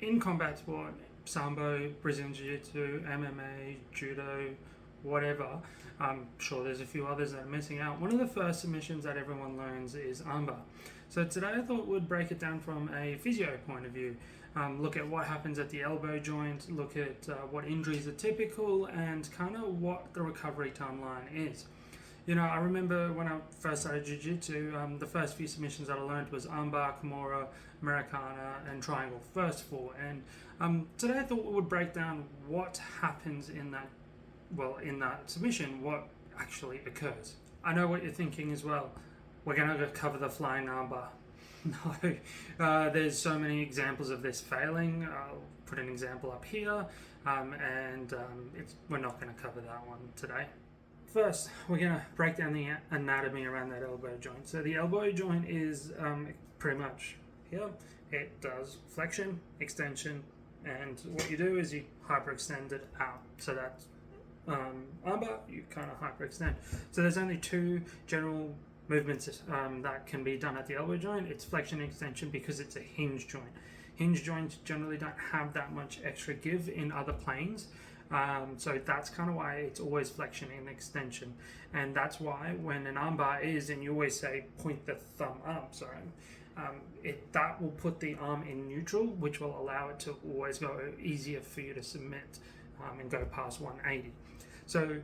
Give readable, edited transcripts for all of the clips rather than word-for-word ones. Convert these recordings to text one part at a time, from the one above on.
in combat sport, Sambo, Brazilian Jiu-Jitsu, MMA, Judo, whatever, I'm sure there's a few others that are missing out. One of the first submissions that everyone learns is Armbar. So today I thought we'd break it down from a physio point of view. Look at what happens at the elbow joint, look at what injuries are typical, and kind of what the recovery timeline is. You know, I remember when I first started Jiu-Jitsu, the first few submissions that I learned was Armbar, Kimura, Americana, and Triangle, first four. And today I thought we would break down what happens in that submission, what actually occurs. I know what you're thinking as well. We're going to cover the flying Armbar. No, there's so many examples of this failing. I'll put an example up here, we're not going to cover that one today. First, we're going to break down the anatomy around that elbow joint. So the elbow joint is pretty much here. It does flexion, extension, and what you do is you hyperextend it out. So that's Armbar, you kind of hyperextend. So there's only two general movements that can be done at the elbow joint. It's flexion and extension because it's a hinge joint. Hinge joints generally don't have that much extra give in other planes. So that's kind of why it's always flexion and extension. And that's why when an armbar is, and you always say point the thumb up, that will put the arm in neutral, which will allow it to always go easier for you to submit and go past 180. So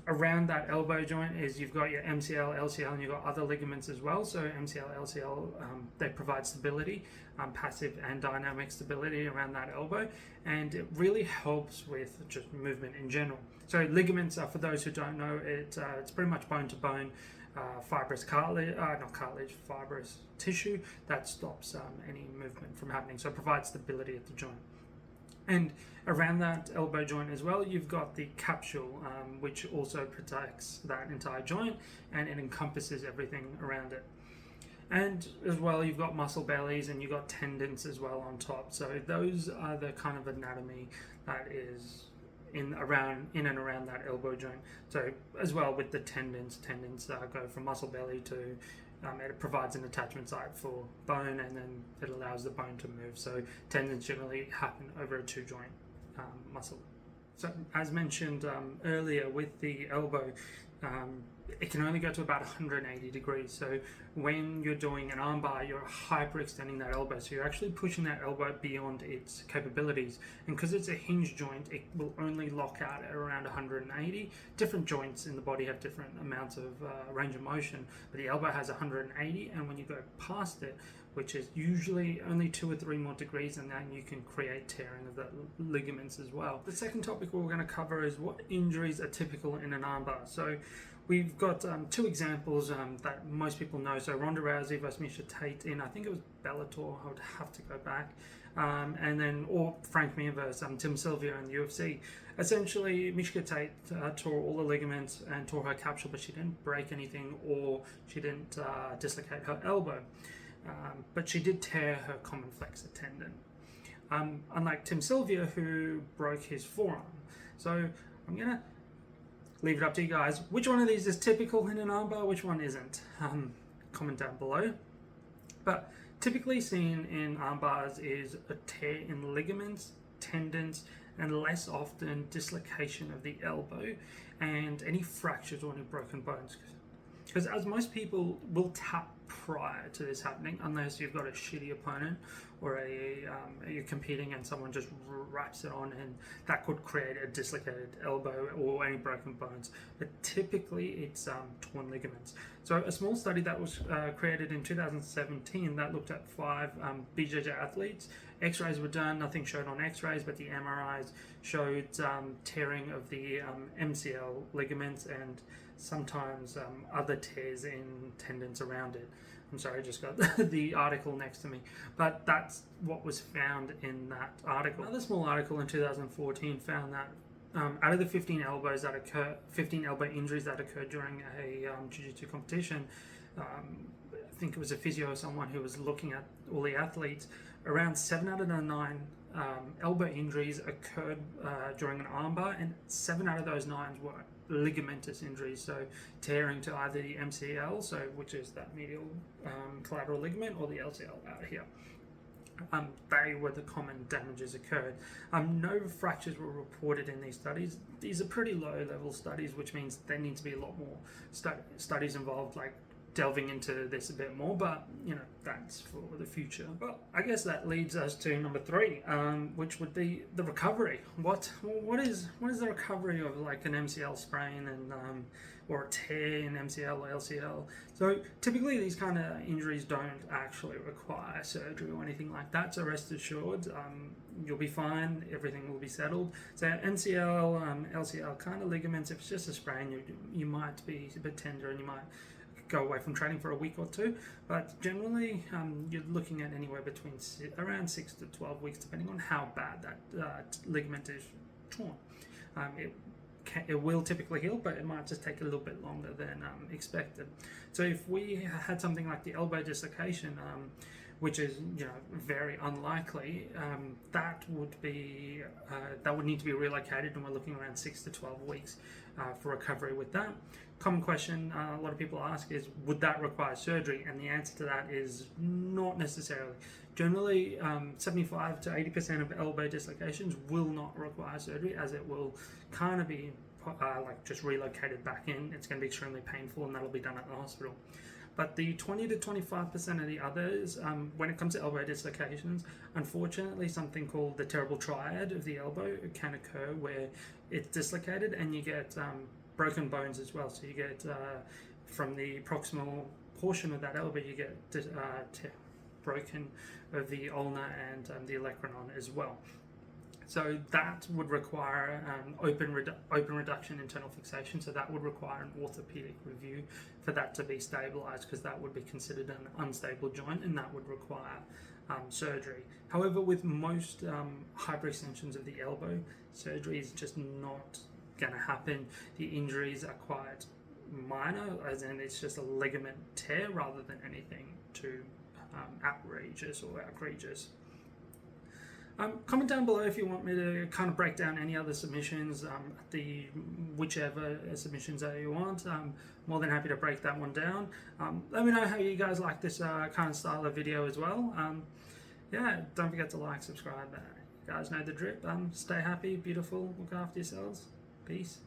around that elbow joint is you've got your MCL, LCL, and you've got other ligaments as well. So MCL, LCL, they provide stability, passive and dynamic stability around that elbow, and it really helps with just movement in general. So ligaments, for those who don't know, it's pretty much bone to bone, fibrous cartilage, fibrous tissue that stops any movement from happening. So it provides stability at the joint. And around that elbow joint as well, you've got the capsule, which also protects that entire joint, and it encompasses everything around it. And as well, you've got muscle bellies and you've got tendons as well on top. So those are the kind of anatomy that is in and around that elbow joint. So as well with the tendons go from muscle belly to it provides an attachment site for bone, and then it allows the bone to move. So tendons generally happen over a two joint muscle. So as mentioned earlier with the elbow, it can only go to about 180 degrees. So when you're doing an armbar, you're hyperextending that elbow. So you're actually pushing that elbow beyond its capabilities. And because it's a hinge joint, it will only lock out at around 180. Different joints in the body have different amounts of range of motion, but the elbow has 180. And when you go past it, which is usually only 2 or 3 more degrees, and then you can create tearing of the ligaments as well. The second topic we're going to cover is what injuries are typical in an armbar. So we've got two examples that most people know. So Ronda Rousey versus Miesha Tate in, I think it was Bellator, I would have to go back. Or Frank Mir versus Tim Sylvia in the UFC. Essentially, Miesha Tate tore all the ligaments and tore her capsule, but she didn't break anything, or she didn't dislocate her elbow. But she did tear her common flexor tendon. Unlike Tim Sylvia, who broke his forearm. So I'm going to leave it up to you guys. Which one of these is typical in an armbar? Which one isn't? Comment down below. But typically seen in armbars is a tear in ligaments, tendons, and less often dislocation of the elbow and any fractures or any broken bones. Because as most people will tap prior to this happening, unless you've got a shitty opponent or you're competing and someone just wraps it on, and that could create a dislocated elbow or any broken bones. But typically it's torn ligaments. So a small study that was created in 2017 that looked at 5 BJJ athletes. X-rays were done, nothing showed on X-rays, but the MRIs showed tearing of the MCL ligaments and sometimes other tears in tendons around it. I'm sorry, I just got the article next to me, but that's what was found in that article. Another small article in 2014 found that out of the 15 elbow injuries that occurred during a jiu-jitsu competition, I think it was a physio or someone who was looking at all the athletes, around 7 out of the 9 elbow injuries occurred during an armbar, and 7 out of those 9 were ligamentous injuries, so tearing to either the MCL, which is that medial collateral ligament, or the LCL out here. They were the common damages occurred. No fractures were reported in these studies. These are pretty low level studies, which means there need to be a lot more studies involved, like delving into this a bit more, but that's for the future. Well, I guess that leads us to number 3, which would be the recovery. What is the recovery of like an MCL sprain and or a tear in MCL or LCL? So typically these kind of injuries don't actually require surgery or anything like that, so rest assured you'll be fine, everything will be settled. So MCL, LCL kind of ligaments, if it's just a sprain, you might be a bit tender and you might go away from training for a week or two, but generally you're looking at anywhere between around 6 to 12 weeks, depending on how bad that ligament is torn. It will typically heal, but it might just take a little bit longer than expected. So if we had something like the elbow dislocation, which is very unlikely, that would need to be relocated, and we're looking around 6 to 12 weeks for recovery with that. Common question a lot of people ask is, would that require surgery? And the answer to that is not necessarily. Generally, 75 to 80% of elbow dislocations will not require surgery, as it will kind of be like just relocated back in. It's going to be extremely painful, and that'll be done at the hospital. But the 20 to 25% of the others, when it comes to elbow dislocations, unfortunately something called the terrible triad of the elbow can occur, where it's dislocated and you get broken bones as well. So you get from the proximal portion of that elbow, you get broken of the ulna and the olecranon as well. So that would require open reduction internal fixation. So that would require an orthopedic review for that to be stabilized, because that would be considered an unstable joint, and that would require surgery. However, with most hyperextensions of the elbow, surgery is just not going to happen. The injuries are quite minor, as in it's just a ligament tear rather than anything too outrageous or egregious. Comment down below if you want me to kind of break down any other submissions, whichever submissions that you want. More than happy to break that one down. Let me know how you guys like this kind of style of video as well. Yeah, don't forget to like, subscribe. You guys know the drip. Stay happy, beautiful, look after yourselves. Peace.